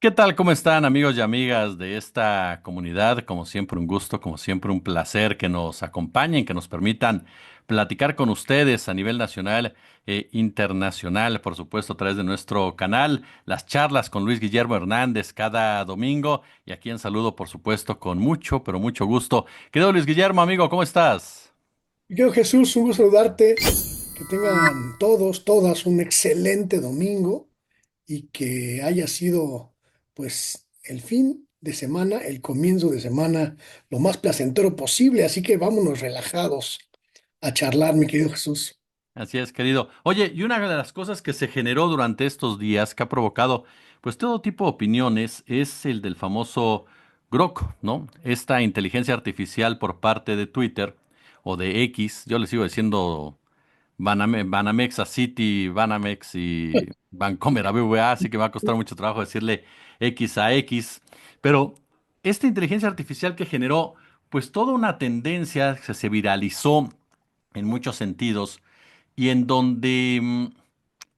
¿Qué tal? ¿Cómo están amigos y amigas de esta comunidad? Como siempre un gusto, como siempre un placer que nos acompañen, que nos permitan platicar con ustedes a nivel nacional e internacional, por supuesto, a través de nuestro canal, las charlas con Luis Guillermo Hernández cada domingo y aquí en saludo, por supuesto, con mucho, pero mucho gusto. Querido Luis Guillermo, amigo, ¿cómo estás? Mi querido Jesús, un gusto saludarte, que tengan todos, todas un excelente domingo y que haya sido pues el fin de semana, el comienzo de semana lo más placentero posible, así que vámonos relajados a charlar, mi querido Jesús. Así es, querido. Oye, y una de las cosas que se generó durante estos días, que ha provocado pues todo tipo de opiniones, es el del famoso Grok, ¿no? Esta inteligencia artificial por parte de Twitter o de X, yo le sigo diciendo Banamex a City, Banamex y Bancomer a BBVA, así que me va a costar mucho trabajo decirle X a X, pero esta inteligencia artificial que generó pues toda una tendencia, se viralizó en muchos sentidos y en donde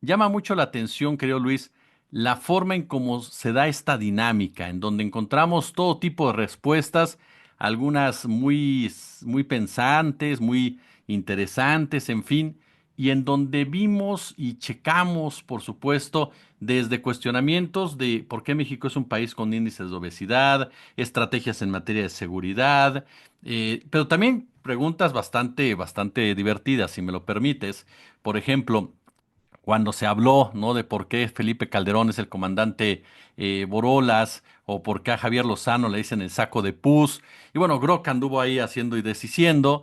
llama mucho la atención, creo Luis, la forma en cómo se da esta dinámica, en donde encontramos todo tipo de respuestas, algunas muy pensantes, muy interesantes, en fin, y en donde vimos y checamos, por supuesto, desde cuestionamientos de por qué México es un país con índices de obesidad, estrategias en materia de seguridad, pero también preguntas bastante divertidas, si me lo permites. Por ejemplo, cuando se habló, ¿no? De por qué Felipe Calderón es el comandante Borolas o por qué a Javier Lozano le dicen el saco de pus. Y bueno, Grok anduvo ahí haciendo y deshaciendo,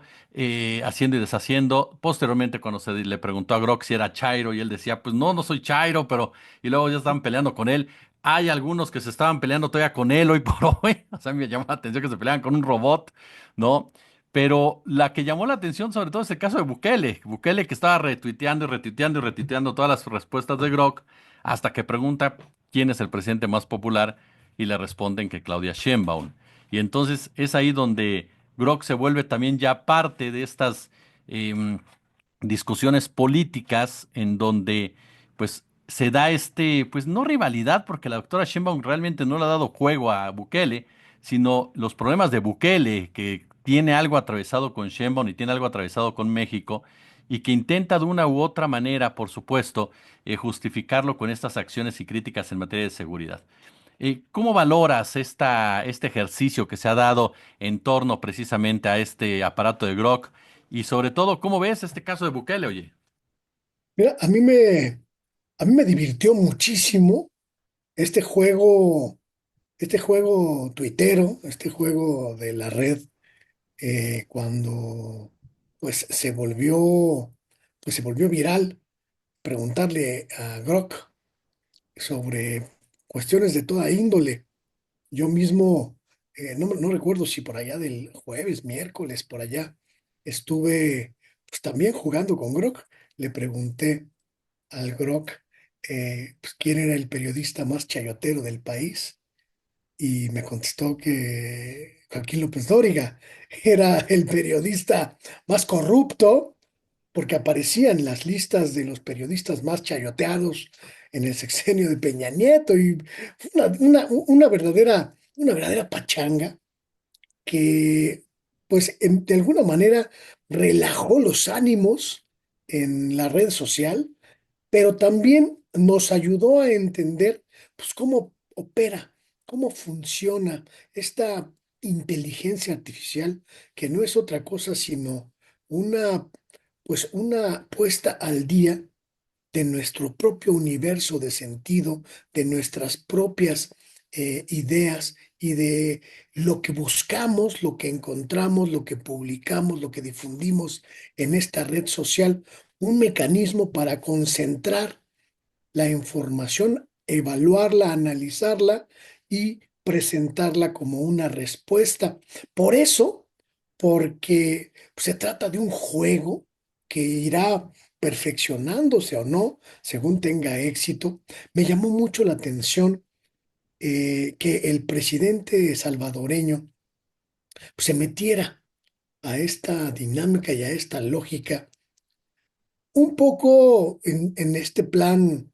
haciendo y deshaciendo. Posteriormente, cuando se le preguntó a Grok si era Chairo y él decía, pues no, no soy Chairo, pero... Y luego ya estaban peleando con él. Hay algunos que se estaban peleando todavía con él hoy por hoy. O sea, me llamó la atención que se peleaban con un robot, ¿no? Pero la que llamó la atención sobre todo es el caso de Bukele. Bukele que estaba retuiteando y retuiteando y retuiteando todas las respuestas de Grok hasta que pregunta quién es el presidente más popular y le responden que Claudia Sheinbaum. Y entonces es ahí donde Grok se vuelve también ya parte de estas em, discusiones políticas en donde pues se da pues no rivalidad porque la doctora Sheinbaum realmente no le ha dado juego a Bukele, sino los problemas de Bukele, que tiene algo atravesado con Sheinbaum y tiene algo atravesado con México, y que intenta de una u otra manera, por supuesto, justificarlo con estas acciones y críticas en materia de seguridad. ¿Cómo valoras este ejercicio que se ha dado en torno precisamente a este aparato de Grok? Y sobre todo, ¿cómo ves este caso de Bukele, oye? Mira, a mí me divirtió muchísimo este este juego tuitero, este juego de la red, cuando pues se volvió viral preguntarle a Grok sobre cuestiones de toda índole. Yo mismo, no recuerdo si por allá del jueves, miércoles, por allá, estuve pues, también jugando con Grok. Le pregunté al Grok pues, quién era el periodista más chayotero del país y me contestó que Joaquín López Dóriga era el periodista más corrupto porque aparecía en las listas de los periodistas más chayoteados en el sexenio de Peña Nieto y fue una verdadera pachanga que pues de alguna manera relajó los ánimos en la red social, pero también nos ayudó a entender pues cómo opera, cómo funciona esta inteligencia artificial, que no es otra cosa sino una una puesta al día de nuestro propio universo de sentido, de nuestras propias ideas y de lo que buscamos, lo que encontramos, lo que publicamos, lo que difundimos en esta red social, un mecanismo para concentrar la información, evaluarla, analizarla y presentarla como una respuesta. Por eso, porque se trata de un juego que irá perfeccionándose o no según tenga éxito, me llamó mucho la atención que el presidente salvadoreño se metiera a esta dinámica y a esta lógica un poco en este plan,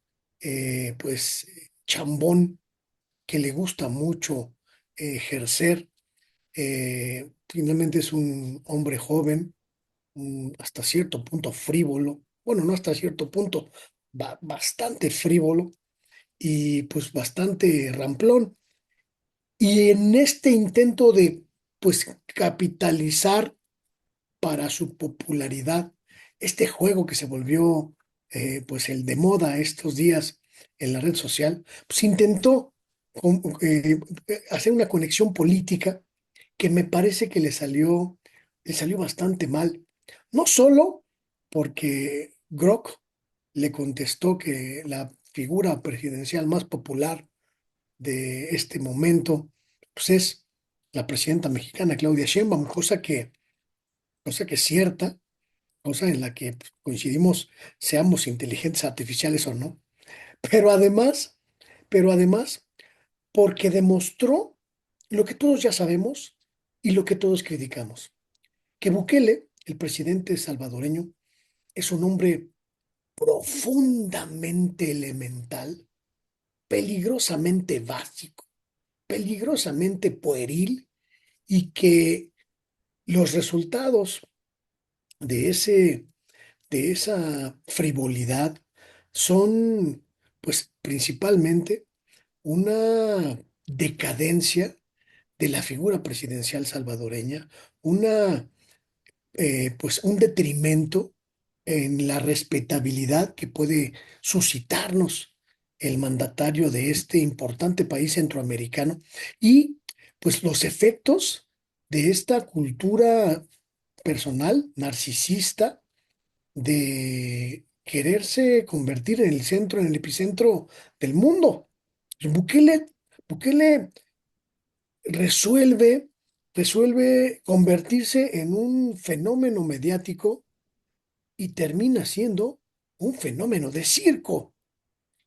pues, chambón que le gusta mucho ejercer. Finalmente es un hombre joven, hasta cierto punto frívolo, bueno, no hasta cierto punto, bastante frívolo y pues bastante ramplón. Y en este intento de pues capitalizar para su popularidad, este juego que se volvió pues el de moda estos días en la red social, pues intentó hacer una conexión política que me parece que le salió bastante mal. No solo porque Grok le contestó que la figura presidencial más popular de este momento pues es la presidenta mexicana Claudia Sheinbaum, cosa que es cierta, cosa en la que pues, coincidimos, seamos inteligencias artificiales o no, pero además, pero además, porque demostró lo que todos ya sabemos y lo que todos criticamos, que Bukele, el presidente salvadoreño, es un hombre profundamente elemental, peligrosamente básico, peligrosamente pueril y que los resultados de de esa frivolidad son, pues, principalmente una decadencia de la figura presidencial salvadoreña, pues, un detrimento en la respetabilidad que puede suscitarnos el mandatario de este importante país centroamericano y, pues, los efectos de esta cultura personal, narcisista, de quererse convertir en el centro, en el epicentro del mundo. Bukele, Bukele resuelve, resuelve convertirse en un fenómeno mediático y termina siendo un fenómeno de circo.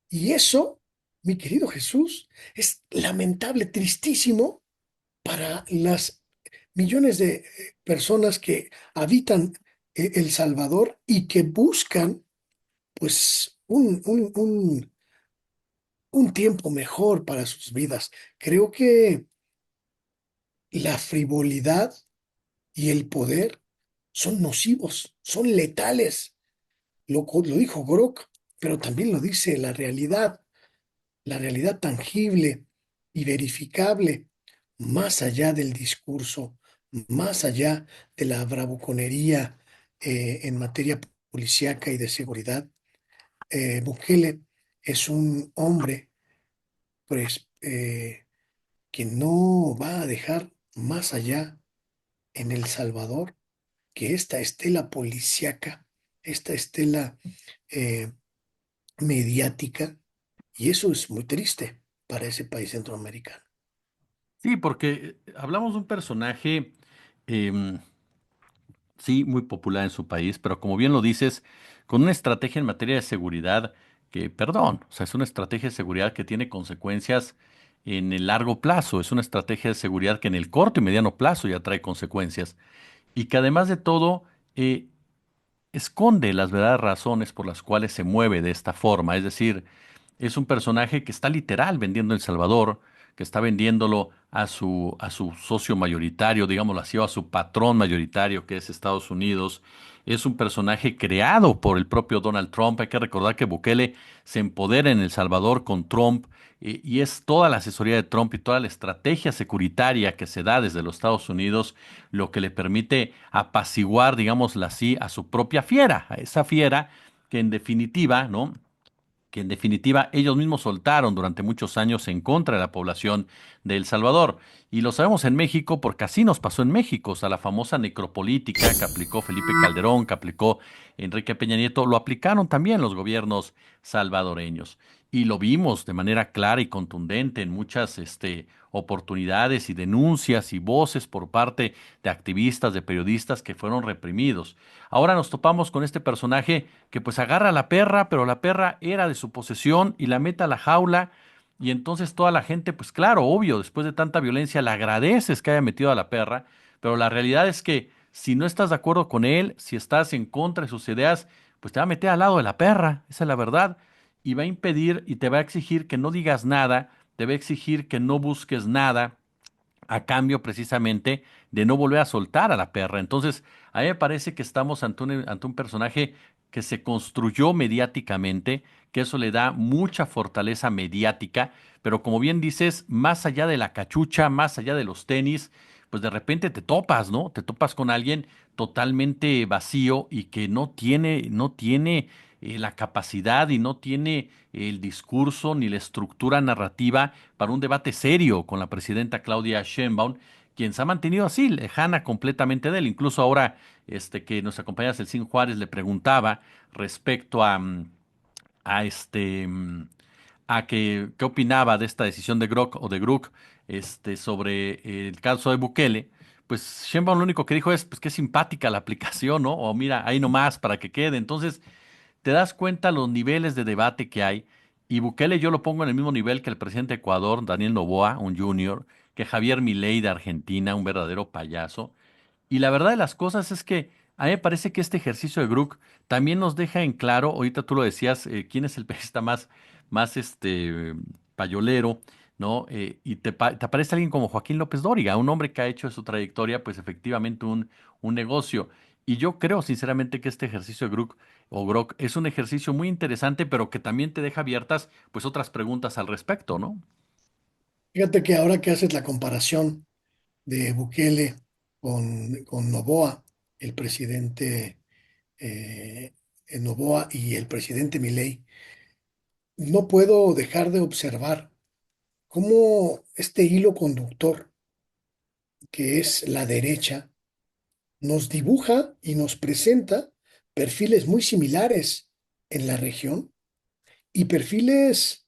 Y eso, mi querido Jesús, es lamentable, tristísimo para las millones de personas que habitan El Salvador y que buscan pues un tiempo mejor para sus vidas. Creo que la frivolidad y el poder son nocivos, son letales. Lo dijo Grok, pero también lo dice la realidad tangible y verificable, más allá del discurso, más allá de la bravuconería en materia policíaca y de seguridad. Bukele es un hombre pues, que no va a dejar más allá en El Salvador que esta estela policíaca, esta estela eh, mediática, y eso es muy triste para ese país centroamericano. Sí, porque hablamos de un personaje, em, sí, muy popular en su país, pero como bien lo dices, con una estrategia en materia de seguridad que, perdón, o sea, es una estrategia de seguridad que tiene consecuencias en el largo plazo, es una estrategia de seguridad que en el corto y mediano plazo ya trae consecuencias y que además de todo, eh, esconde las verdaderas razones por las cuales se mueve de esta forma. Es decir, es un personaje que está literal vendiendo El Salvador, que está vendiéndolo a su socio mayoritario, digámoslo así, o a su patrón mayoritario, que es Estados Unidos. Es un personaje creado por el propio Donald Trump. Hay que recordar que Bukele se empodera en El Salvador con Trump y es toda la asesoría de Trump y toda la estrategia securitaria que se da desde los Estados Unidos lo que le permite apaciguar, digámoslo así, a su propia fiera, a esa fiera que en definitiva, ¿no? Que en definitiva ellos mismos soltaron durante muchos años en contra de la población de El Salvador. Y lo sabemos en México porque así nos pasó en México, o sea, la famosa necropolítica que aplicó Felipe Calderón, que aplicó Enrique Peña Nieto, lo aplicaron también los gobiernos salvadoreños. Y lo vimos de manera clara y contundente en muchas oportunidades y denuncias y voces por parte de activistas, de periodistas que fueron reprimidos. Ahora nos topamos con este personaje que pues agarra a la perra, pero la perra era de su posesión y la mete a la jaula. Y entonces toda la gente, pues claro, obvio, después de tanta violencia, le agradeces que haya metido a la perra, pero la realidad es que si no estás de acuerdo con él, si estás en contra de sus ideas, pues te va a meter al lado de la perra, esa es la verdad, y va a impedir y te va a exigir que no digas nada te va a exigir que no busques nada a cambio precisamente de no volver a soltar a la perra. Entonces, a mí me parece que estamos ante un personaje que se construyó mediáticamente, que eso le da mucha fortaleza mediática, pero como bien dices, más allá de la cachucha, más allá de los tenis, pues de repente te topas, ¿no? Te topas con alguien totalmente vacío y que no tiene la capacidad y no tiene el discurso ni la estructura narrativa para un debate serio con la presidenta Claudia Sheinbaum, quien se ha mantenido así, lejana completamente de él. Incluso ahora que nos acompaña Celsin Juárez le preguntaba respecto a qué opinaba de esta decisión de Grok o de Gruk sobre el caso de Bukele. Pues Sheinbaum lo único que dijo es pues que es simpática la aplicación, ¿no? O mira, ahí nomás para que quede. Entonces, te das cuenta los niveles de debate que hay. Y Bukele yo lo pongo en el mismo nivel que el presidente de Ecuador, Daniel Noboa, un junior, que Javier Milei de Argentina, un verdadero payaso. Y la verdad de las cosas es que a mí me parece que este ejercicio de Brook también nos deja en claro, ahorita tú lo decías, quién es el periodista más payolero, ¿no? Y te aparece alguien como Joaquín López Dóriga, un hombre que ha hecho de su trayectoria, pues efectivamente un negocio. Y yo creo sinceramente que este ejercicio de Brook o Grok es un ejercicio muy interesante, pero que también te deja abiertas, pues, otras preguntas al respecto, ¿no? Fíjate que ahora que haces la comparación de Bukele con Noboa, el presidente eh, Noboa y el presidente Milei, no puedo dejar de observar cómo este hilo conductor, que es la derecha, nos dibuja y nos presenta perfiles muy similares en la región y perfiles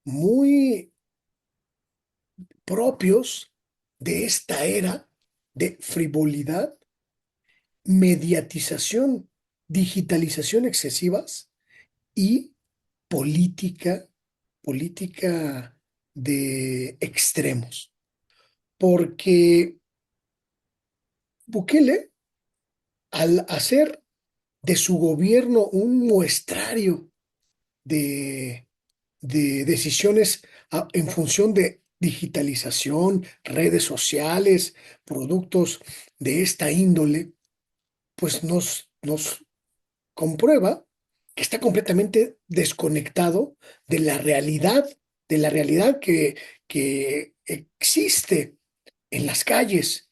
muy propios de esta era de frivolidad, mediatización, digitalización excesivas y política, política de extremos. Porque Bukele, al hacer de su gobierno un muestrario de, de decisiones en función de digitalización, redes sociales, productos de esta índole, pues nos comprueba que está completamente desconectado de la realidad que existe en las calles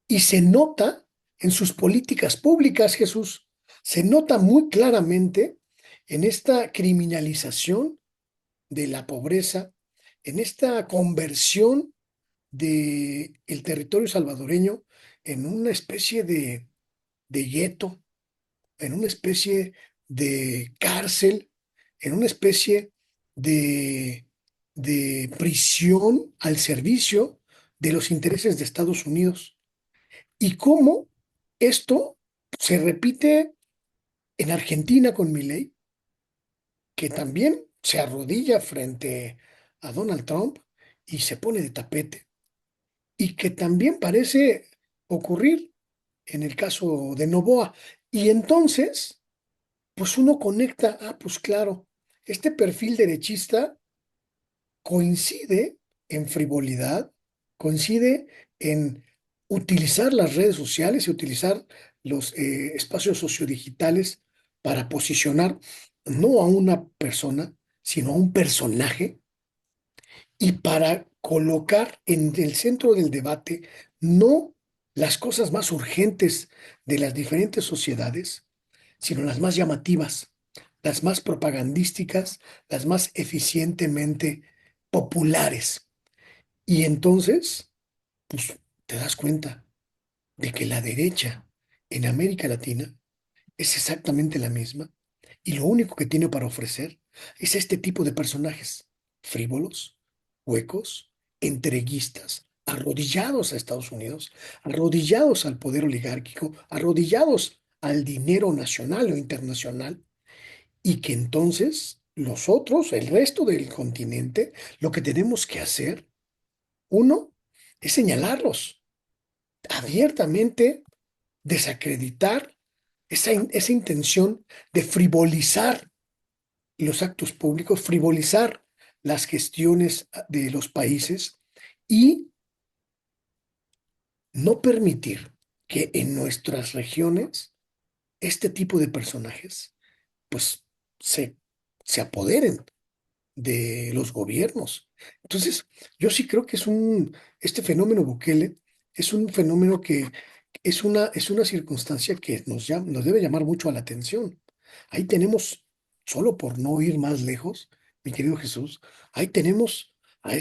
y se nota en sus políticas públicas, Jesús. Se nota muy claramente en esta criminalización de la pobreza, en esta conversión del territorio salvadoreño en una especie de gueto, en una especie de cárcel, en una especie de, de prisión al servicio de los intereses de Estados Unidos. Y cómo esto se repite en Argentina con Milei, que también se arrodilla frente a Donald Trump y se pone de tapete, y que también parece ocurrir en el caso de Noboa. Y entonces, pues uno conecta, pues claro, este perfil derechista coincide en frivolidad, coincide en utilizar las redes sociales y utilizar los espacios sociodigitales para posicionar no a una persona, sino a un personaje y para colocar en el centro del debate no las cosas más urgentes de las diferentes sociedades, sino las más llamativas, las más propagandísticas, las más eficientemente populares. Y entonces, pues te das cuenta de que la derecha en América Latina es exactamente la misma y lo único que tiene para ofrecer es este tipo de personajes frívolos, huecos, entreguistas, arrodillados a Estados Unidos, arrodillados al poder oligárquico, arrodillados al dinero nacional o internacional, y que entonces los otros, el resto del continente, lo que tenemos que hacer, uno, es señalarlos abiertamente, desacreditar esa intención de frivolizar los actos públicos, frivolizar las gestiones de los países y no permitir que en nuestras regiones este tipo de personajes pues se, se apoderen de los gobiernos. Entonces, yo sí creo que este fenómeno Bukele es un fenómeno que es una circunstancia que nos debe llamar mucho a la atención. Ahí tenemos, solo por no ir más lejos, mi querido Jesús, ahí tenemos a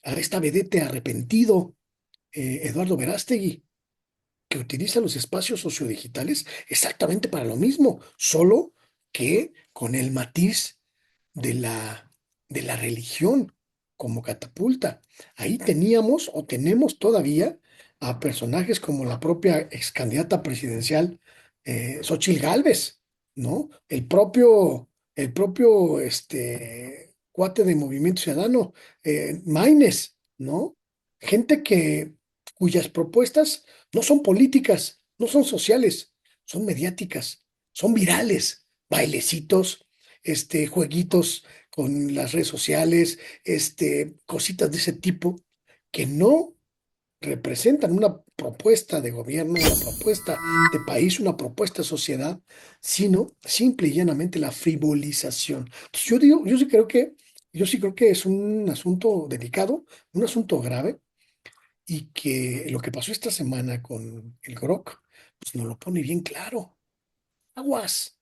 a esta vedette arrepentido, Eduardo Verástegui, que utiliza los espacios sociodigitales exactamente para lo mismo, solo que con el matiz de de la religión como catapulta. Ahí teníamos o tenemos todavía a personajes como la propia ex candidata presidencial Xóchitl Gálvez, ¿no? El propio cuate de Movimiento Ciudadano, Maines, ¿no? Gente cuyas propuestas no son políticas, no son sociales, son mediáticas, son virales, bailecitos, jueguitos con las redes sociales, cositas de ese tipo que no representan una propuesta de gobierno, una propuesta de país, una propuesta de sociedad, sino simple y llanamente la frivolización. Entonces, yo sí creo que es un asunto delicado, un asunto grave, y que lo que pasó esta semana con el Grok, pues nos lo pone bien claro. Aguas,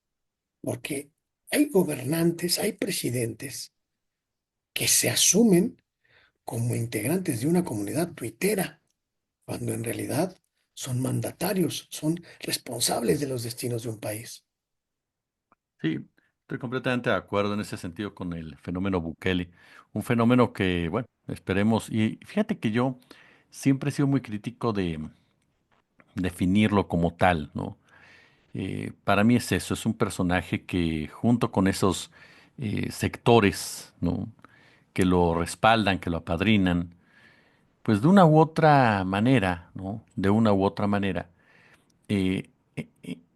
porque hay gobernantes, hay presidentes que se asumen como integrantes de una comunidad tuitera, cuando en realidad son mandatarios, son responsables de los destinos de un país. Sí, estoy completamente de acuerdo en ese sentido con el fenómeno Bukele. Un fenómeno que, bueno, esperemos. Y fíjate que yo siempre he sido muy crítico de definirlo como tal, ¿no? Para mí es eso, es un personaje que junto con esos sectores, ¿no? Que lo respaldan, que lo apadrinan, pues de una u otra manera, ¿no? De una u otra manera eh,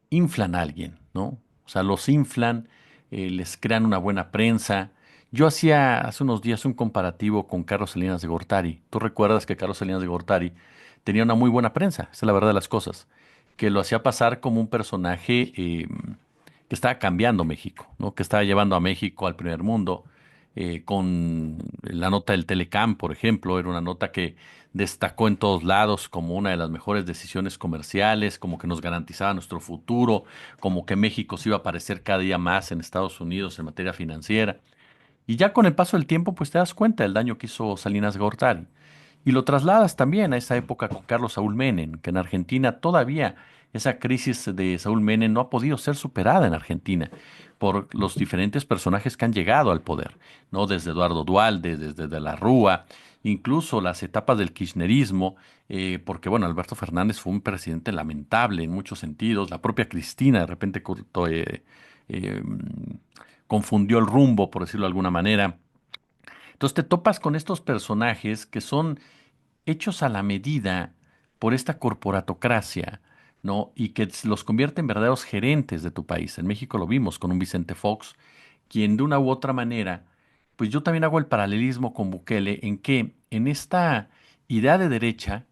inflan a alguien, ¿no? O sea, los inflan, les crean una buena prensa. Yo hacía hace unos días un comparativo con Carlos Salinas de Gortari. Tú recuerdas que Carlos Salinas de Gortari tenía una muy buena prensa, esa es la verdad de las cosas, que lo hacía pasar como un personaje que estaba cambiando México, ¿no? Que estaba llevando a México al primer mundo. Con la nota del Telecam, por ejemplo, era una nota que destacó en todos lados como una de las mejores decisiones comerciales, como que nos garantizaba nuestro futuro, como que México se iba a parecer cada día más en Estados Unidos en materia financiera. Y ya con el paso del tiempo, pues te das cuenta del daño que hizo Salinas Gortari. Y lo trasladas también a esa época con Carlos Saúl Menem, que en Argentina todavía esa crisis de Saúl Menem no ha podido ser superada en Argentina por los diferentes personajes que han llegado al poder, ¿no? Desde Eduardo Duhalde, desde De la Rúa, incluso las etapas del kirchnerismo, porque bueno, Alberto Fernández fue un presidente lamentable en muchos sentidos, la propia Cristina de repente eh, confundió el rumbo, por decirlo de alguna manera. Entonces te topas con estos personajes que son hechos a la medida por esta corporatocracia, ¿no? Y que los convierte en verdaderos gerentes de tu país. En México lo vimos con un Vicente Fox, quien de una u otra manera, pues yo también hago el paralelismo con Bukele en que en esta idea de derecha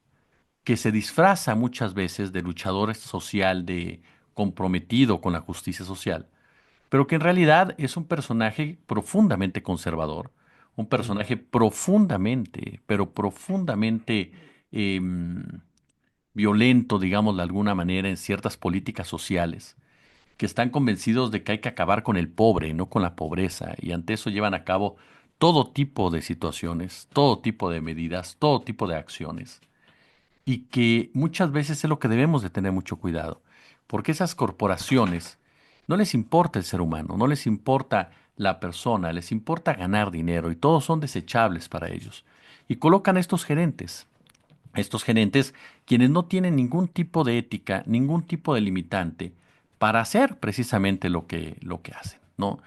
que se disfraza muchas veces de luchador social, de comprometido con la justicia social, pero que en realidad es un personaje profundamente conservador, un Mm. personaje profundamente, pero profundamente violento, digamos de alguna manera, en ciertas políticas sociales, que están convencidos de que hay que acabar con el pobre, no con la pobreza, y ante eso llevan a cabo todo tipo de situaciones, todo tipo de medidas, todo tipo de acciones y que muchas veces es lo que debemos de tener mucho cuidado, porque esas corporaciones no les importa el ser humano, no les importa la persona, les importa ganar dinero y todos son desechables para ellos. Y colocan a estos gerentes quienes no tienen ningún tipo de ética, ningún tipo de limitante para hacer precisamente lo que hacen, ¿no?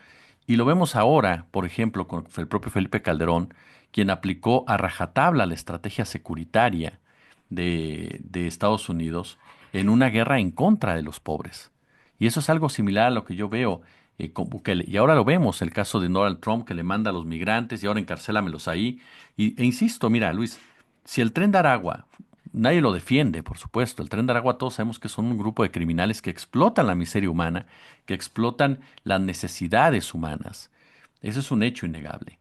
Y lo vemos ahora, por ejemplo, con el propio Felipe Calderón, quien aplicó a rajatabla la estrategia securitaria de Estados Unidos en una guerra en contra de los pobres. Y eso es algo similar a lo que yo veo con Bukele. Y ahora lo vemos, el caso de Donald Trump que le manda a los migrantes y ahora encarcélamelos ahí. E insisto, mira, Luis, si el Tren de Aragua, nadie lo defiende, por supuesto, el Tren de Aragua todos sabemos que son un grupo de criminales que explotan la miseria humana, que explotan las necesidades humanas. Eso es un hecho innegable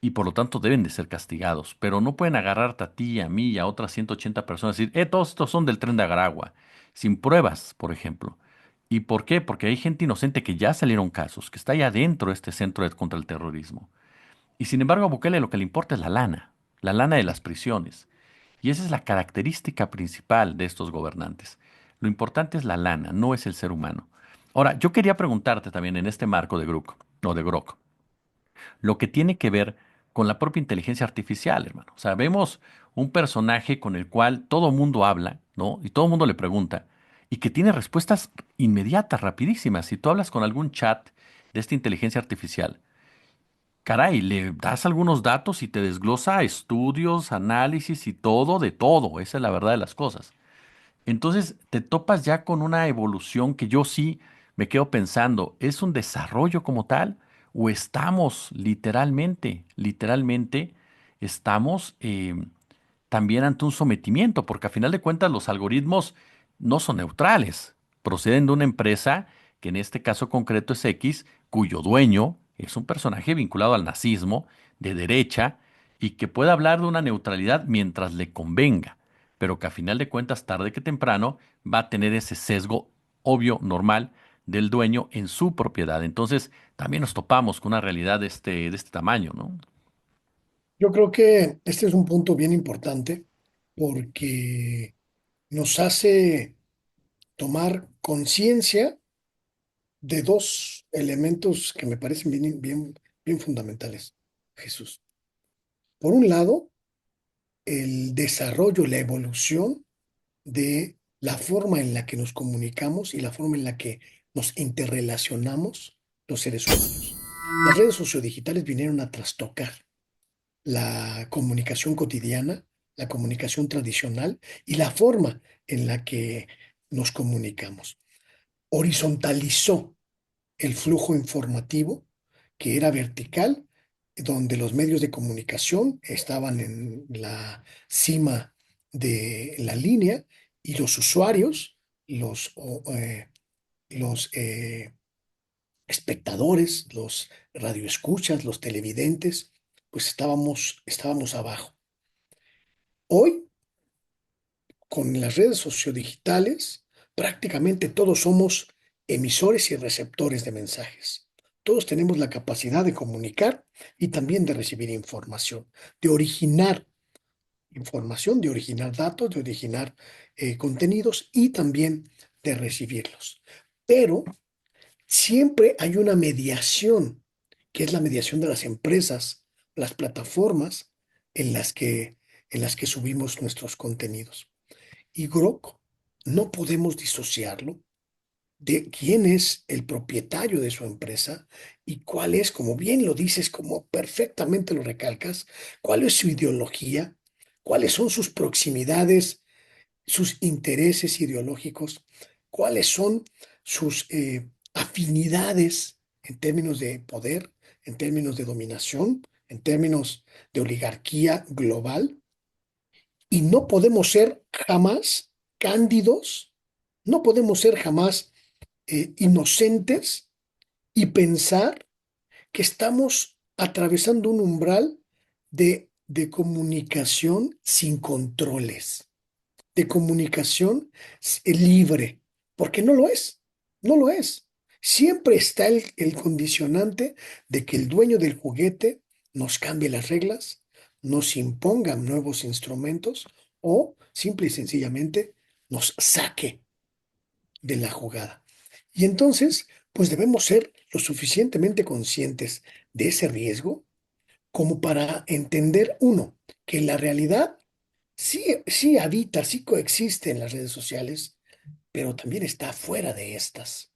y por lo tanto deben de ser castigados, pero no pueden agarrarte a ti, a mí y a otras 180 personas y decir, todos estos son del Tren de Aragua, sin pruebas, por ejemplo. ¿Y por qué? Porque hay gente inocente que ya salieron casos, que está ahí adentro de este centro contra el terrorismo. Y sin embargo a Bukele lo que le importa es la lana de las prisiones. Y esa es la característica principal de estos gobernantes. Lo importante es la lana, no es el ser humano. Ahora, yo quería preguntarte también en este marco de Grok, no de Grok, lo que tiene que ver con la propia inteligencia artificial, hermano. O sea, vemos un personaje con el cual todo mundo habla, ¿no? Y todo mundo le pregunta, y que tiene respuestas inmediatas, rapidísimas. Si tú hablas con algún chat de esta inteligencia artificial, caray, le das algunos datos y te desglosa estudios, análisis y todo de todo. Esa es la verdad de las cosas. Entonces te topas ya con una evolución que yo sí me quedo pensando, ¿es un desarrollo como tal? ¿O estamos literalmente, estamos también ante un sometimiento? Porque a final de cuentas los algoritmos no son neutrales, proceden de una empresa que en este caso concreto es X, cuyo dueño es un personaje vinculado al nazismo, de derecha, y que puede hablar de una neutralidad mientras le convenga pero que a final de cuentas, tarde que temprano, va a tener ese sesgo obvio, normal, del dueño en su propiedad. Entonces, también nos topamos con una realidad de este tamaño, ¿no? Yo creo que este es un punto bien importante porque nos hace tomar conciencia de dos elementos que me parecen bien fundamentales, Jesús. Por un lado, el desarrollo, la evolución de la forma en la que nos comunicamos y la forma en la que nos interrelacionamos los seres humanos. Las redes sociodigitales vinieron a trastocar la comunicación cotidiana, la comunicación tradicional y la forma en la que nos comunicamos. Horizontalizó el flujo informativo que era vertical, donde los medios de comunicación estaban en la cima de la línea y los usuarios, los espectadores, los radioescuchas, los televidentes, pues estábamos abajo. Hoy, con las redes sociodigitales, prácticamente todos somos emisores y receptores de mensajes. Todos tenemos la capacidad de comunicar y también de recibir información, de originar información, de originar datos, de originar contenidos y también de recibirlos. Pero siempre hay una mediación, que es la mediación de las empresas, las plataformas en las que subimos nuestros contenidos. Y Grok no podemos disociarlo de quién es el propietario de su empresa y cuál es, como bien lo dices, como perfectamente lo recalcas, cuál es su ideología, cuáles son sus proximidades, sus intereses ideológicos, cuáles son sus afinidades en términos de poder, en términos de dominación, en términos de oligarquía global. Y no podemos ser jamás cándidos, no podemos ser jamás inocentes y pensar que estamos atravesando un umbral de comunicación sin controles, de comunicación libre, porque no lo es, no lo es. Siempre está el condicionante de que el dueño del juguete nos cambie las reglas, nos imponga nuevos instrumentos o simple y sencillamente nos saque de la jugada. Y entonces, pues debemos ser lo suficientemente conscientes de ese riesgo como para entender, uno, que la realidad sí habita, sí coexiste en las redes sociales, pero también está fuera de estas.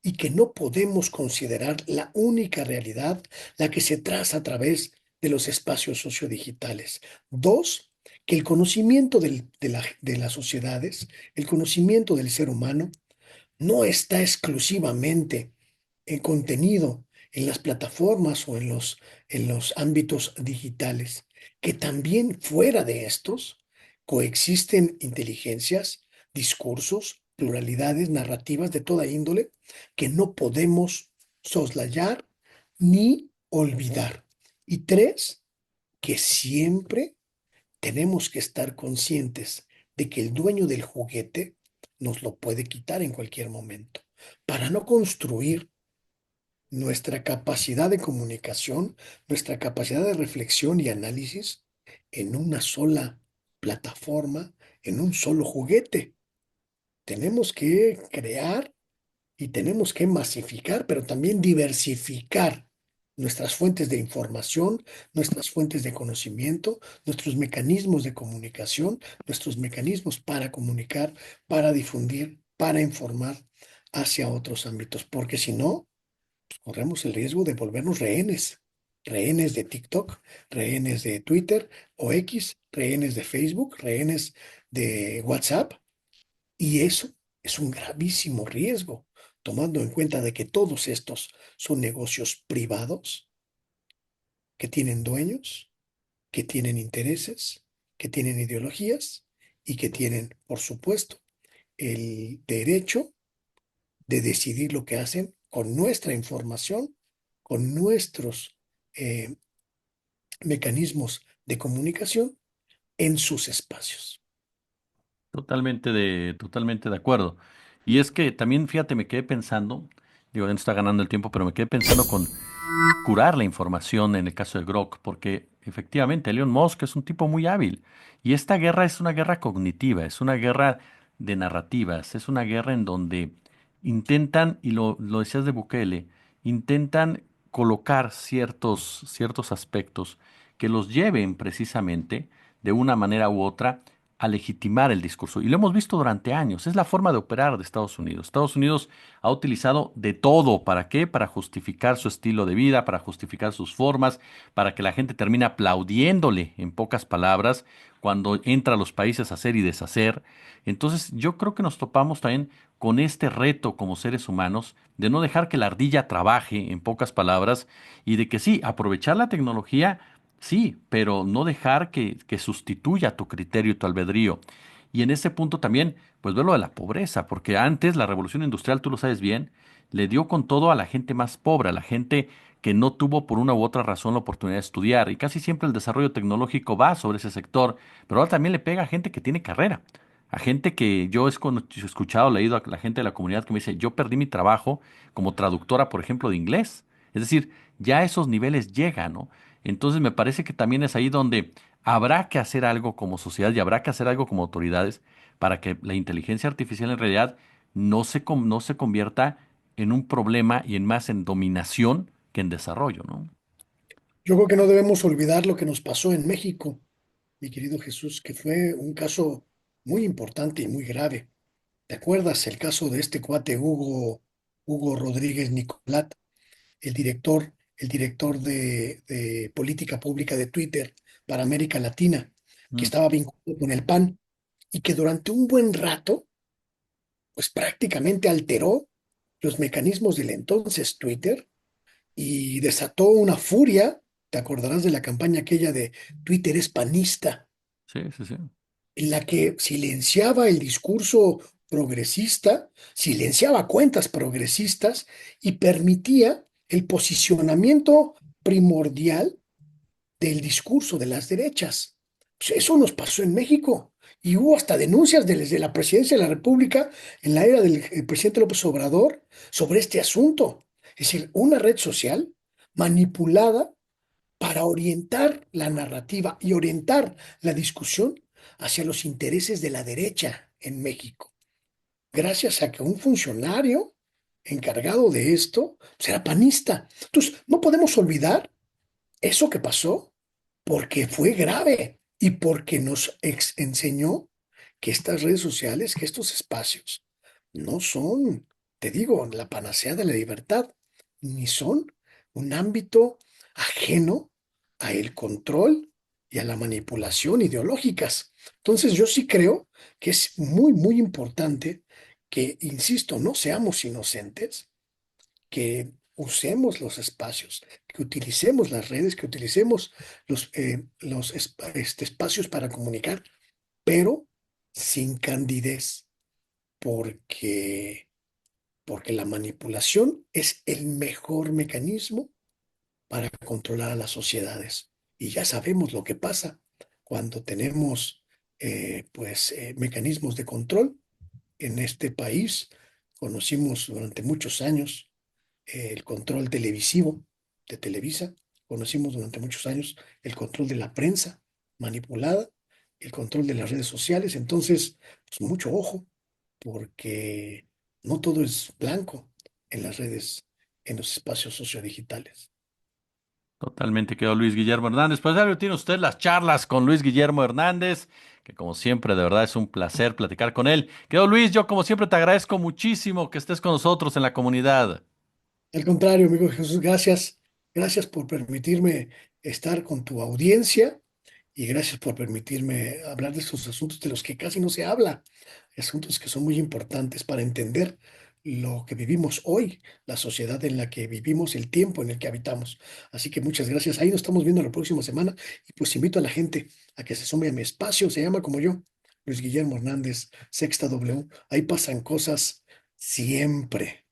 Y que no podemos considerar la única realidad la que se traza a través de los espacios sociodigitales. Dos, que el conocimiento de las sociedades, el conocimiento del ser humano, no está exclusivamente en contenido en las plataformas o en los ámbitos digitales, que también fuera de estos coexisten inteligencias, discursos, pluralidades, narrativas de toda índole que no podemos soslayar ni olvidar. Y tres, que siempre tenemos que estar conscientes de que el dueño del juguete nos lo puede quitar en cualquier momento, para no construir nuestra capacidad de comunicación, nuestra capacidad de reflexión y análisis en una sola plataforma, en un solo juguete. Tenemos que crear y tenemos que masificar, pero también diversificar nuestras fuentes de información, nuestras fuentes de conocimiento, nuestros mecanismos de comunicación, nuestros mecanismos para comunicar, para difundir, para informar hacia otros ámbitos, porque si no, corremos el riesgo de volvernos rehenes, rehenes de TikTok, rehenes de Twitter o X, rehenes de Facebook, rehenes de WhatsApp, y eso es un gravísimo riesgo, tomando en cuenta de que todos estos son negocios privados que tienen dueños, que tienen intereses, que tienen ideologías y que tienen, por supuesto, el derecho de decidir lo que hacen con nuestra información, con nuestros eh, mecanismos de comunicación en sus espacios. Totalmente de acuerdo. Y es que también, fíjate, me quedé pensando, digo, ya no está ganando el tiempo, pero me quedé pensando con curar la información en el caso de Grok, porque efectivamente Elon Musk es un tipo muy hábil. Y esta guerra es una guerra cognitiva, es una guerra de narrativas, es una guerra en donde intentan, y lo decías de Bukele, intentan colocar ciertos aspectos que los lleven precisamente de una manera u otra a legitimar el discurso. Y lo hemos visto durante años. Es la forma de operar de Estados Unidos. Estados Unidos ha utilizado de todo. ¿Para qué? Para justificar su estilo de vida, para justificar sus formas, para que la gente termine aplaudiéndole, en pocas palabras, cuando entra a los países a hacer y deshacer. Entonces, yo creo que nos topamos también con este reto como seres humanos de no dejar que la ardilla trabaje, en pocas palabras, y de que sí, aprovechar la tecnología. Sí, pero no dejar que sustituya tu criterio y tu albedrío. Y en ese punto también, pues ver lo de la pobreza, porque antes la revolución industrial, tú lo sabes bien, le dio con todo a la gente más pobre, a la gente que no tuvo por una u otra razón la oportunidad de estudiar. Y casi siempre el desarrollo tecnológico va sobre ese sector, pero ahora también le pega a gente que tiene carrera, a gente que yo he escuchado, leído a la gente de la comunidad que me dice, yo perdí mi trabajo como traductora, por ejemplo, de inglés. Es decir, ya a esos niveles llega, ¿no? Entonces me parece que también es ahí donde habrá que hacer algo como sociedad y habrá que hacer algo como autoridades para que la inteligencia artificial en realidad no se convierta en un problema y en más en dominación que en desarrollo, ¿no? Yo creo que no debemos olvidar lo que nos pasó en México, mi querido Jesús, que fue un caso muy importante y muy grave. ¿Te acuerdas el caso de este cuate Hugo Rodríguez Nicolat, el director de política pública de Twitter para América Latina, que Mm, estaba vinculado con el PAN y que durante un buen rato, pues prácticamente alteró los mecanismos del entonces Twitter y desató una furia? Te acordarás de la campaña aquella de Twitter es panista, sí, sí, sí. en la que silenciaba el discurso progresista, silenciaba cuentas progresistas y permitía el posicionamiento primordial del discurso de las derechas. Pues eso nos pasó en México y hubo hasta denuncias desde la presidencia de la República en la era del presidente López Obrador sobre este asunto. Es decir, una red social manipulada para orientar la narrativa y orientar la discusión hacia los intereses de la derecha en México, gracias a que un funcionario encargado de esto pues, era panista. Entonces, no podemos olvidar eso que pasó porque fue grave y porque nos enseñó que estas redes sociales, que estos espacios no son, te digo, la panacea de la libertad, ni son un ámbito ajeno a el control y a la manipulación ideológicas. Entonces yo sí creo que es muy, muy importante que, insisto, no seamos inocentes, que usemos los espacios, que utilicemos las redes, que utilicemos los espacios para comunicar, pero sin candidez, porque, porque la manipulación es el mejor mecanismo para controlar a las sociedades. Y ya sabemos lo que pasa cuando tenemos mecanismos de control en este país. Conocimos durante muchos años el control televisivo de Televisa, conocimos durante muchos años el control de la prensa manipulada, el control de las redes sociales. Entonces, pues mucho ojo, porque no todo es blanco en las redes, en los espacios sociodigitales. Totalmente quedó Luis Guillermo Hernández. Pues ya tiene usted las charlas con Luis Guillermo Hernández, que como siempre, de verdad es un placer platicar con él. Quedó Luis, yo como siempre te agradezco muchísimo que estés con nosotros en la comunidad. Al contrario, amigo Jesús, gracias. Gracias por permitirme estar con tu audiencia y gracias por permitirme hablar de estos asuntos de los que casi no se habla, asuntos que son muy importantes para entender lo que vivimos hoy, la sociedad en la que vivimos, el tiempo en el que habitamos. Así que muchas gracias. Ahí nos estamos viendo la próxima semana y pues invito a la gente a que se sume a mi espacio, se llama como yo, Luis Guillermo Hernández, Sexta W. Ahí pasan cosas siempre.